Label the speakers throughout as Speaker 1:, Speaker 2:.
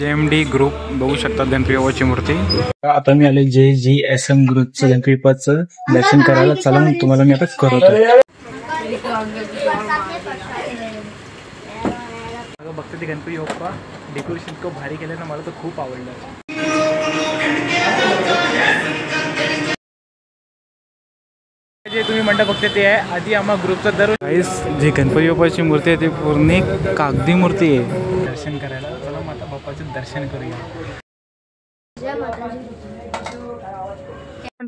Speaker 1: JMD group बघू शकता गणपती बाप्पाची मूर्ती।
Speaker 2: आता मी आले JGSM ग्रुपचं गणपती बाप्पाचं दर्शन करायला। चला मग तुम्हाला मी आता करतो।
Speaker 1: बघते ते गणपती बाप्पा डेकोरेशन इतकं भारी केलं ना, मला तर खूप आवडलं। जे तुम्ही मंडप बघते ते आहे आधी आम्हा ग्रुपचा दररोज जे गणपती बाप्पाची मूर्ती आहे ती पूर्ण कागदी मूर्ती आहे। दर्शन करायला चला मग आता बाप्पाचं दर्शन करूया।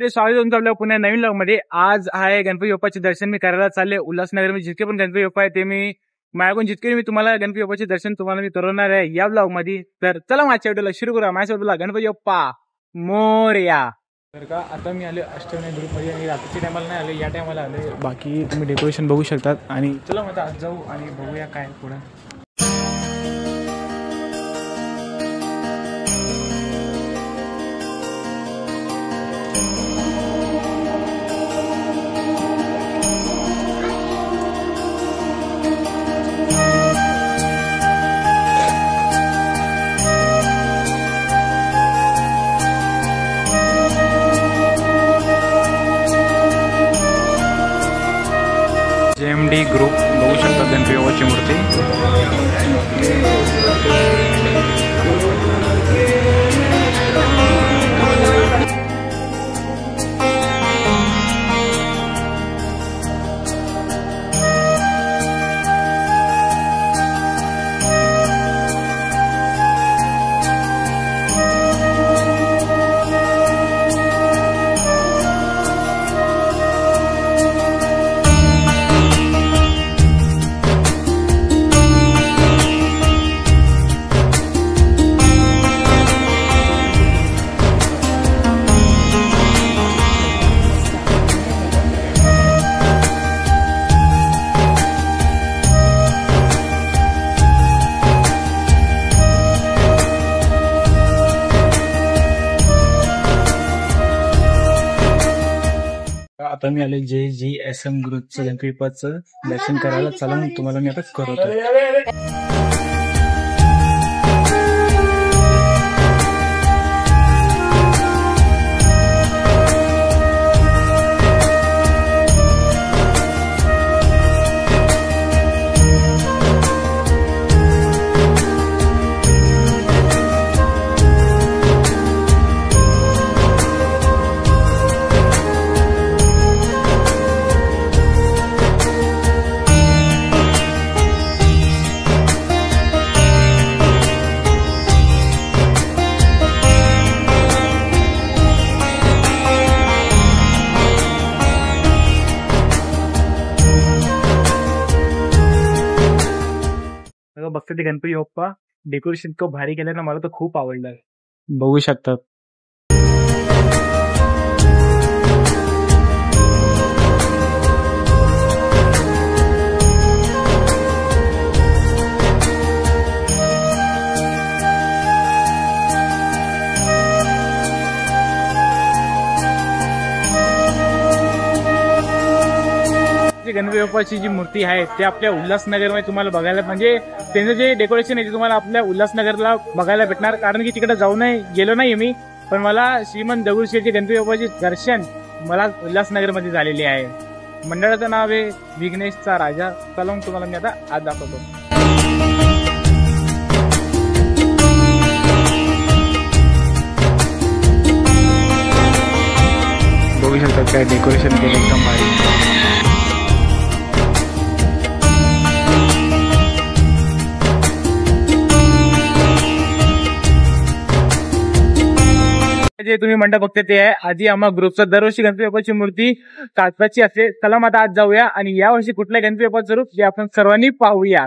Speaker 1: स्वागत तुमचं आपल्या पुण्या नवीन ब्लॉग मध्ये। आज आहे गणपती बाप्पाचे दर्शन मी करायला चालले उल्हासनगर मध्ये। जितके पण गणपती बाप्पा आहे ते मी माझ्याकडून जितके मी तुम्हाला गणपती बाप्पाचे दर्शन तुम्हाला मी करवणार आहे या ब्लॉग मध्ये। तर चला माझ्या व्हिडिओला सुरू करूया। माझ्या व्हिडिओला गणपती बाप्पा मोरया। तर का आता मी आले अष्टविनायक ग्रुपमध्ये आणि रात्रीच्या टायमाला नाही आले, या टायमाला आले। बाकी तुम्ही डेकोरेशन बघू शकतात आणि चला मग आज जाऊ आणि बघूया काय पुढे। JMD ग्रुप बघू शकता गणपती बाप्पाची मूर्ती।
Speaker 2: आता मी आले JGSM ग्रुपचं गणपती बाप्पाचं दर्शन करायला। चला मग तुम्हाला मी आता करतो।
Speaker 1: बघते ते गणपती बाप्पा डेकोरेशन इतकं भारी केलं ना, मला तर खूप आवडलं। बघू शकतात गणपती बाप्पाची जी मूर्ती आहे ते आपल्या उल्हासनगरमध्ये तुम्हाला बघायला, म्हणजे त्यांचं जे डेकोरेशन आहे ते तुम्हाला आपल्या उल्हासनगरला बघायला भेटणार। कारण की तिकडे जाऊ नाही गेलो नाही मी, पण मला श्रीमंत दगडूशेठचे गणपती बाप्पाचे दर्शन मला उल्हासनगरमध्ये झालेले आहे। मंडळाचं नाव आहे विघ्नेशचा राजा। चला मग तुम्हाला मी आता आज दाखवतो। बघू शकता काय डेकोरेशन केलं एकदम भारी। जे तुम्ही मंडप बघते ते आहे आधी आम्हा ग्रुपचा दरवर्षी गणपती बाप्पाची मूर्ती काचवाची असते। चला मग आता आज जाऊया आणि यावर्षी कुठल्या गणपती बाप्पाचं रूप जे आपण सर्वांनी पाहूया।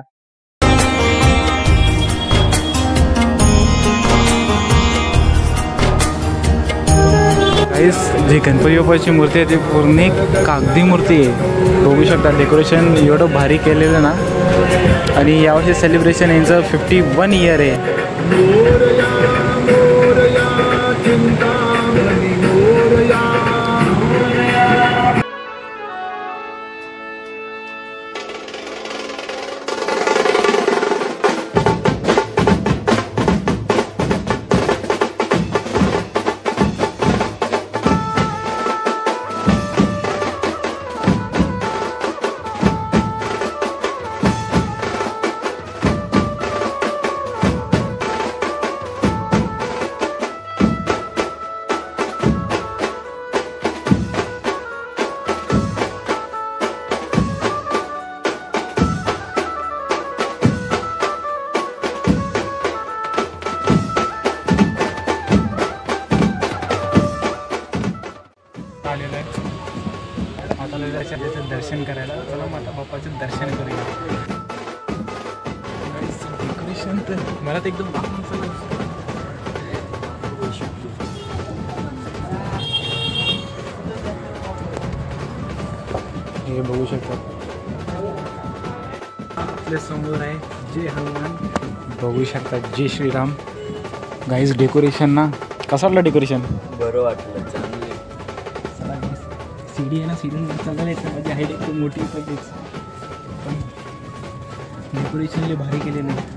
Speaker 1: जे गणपती बाप्पाची मूर्ती आहे ती पूर्ण कागदी मूर्ती आहे। बघू शकता डेकोरेशन एवढं भारी केलेलं ना, आणि यावर्षी सेलिब्रेशन यांचं 51 इयर आहे। आता बाप्पाचं दर्शन करूया. डेकोरेशन तर मला तर एकदम हे बघू शकता आपल्या समोर आहे जय हनुमान. बघू शकता जय श्रीराम. गाईज डेकोरेशन ना कसं वाटलं डेकोरेशन?
Speaker 2: बरं वाटलं, चांगलं.
Speaker 1: सीडी आहे ना, सीडी चांगलं येतं माझी हाईट एकदम मोठी पण डेकोरेशन लय भारी केलेलं आहे.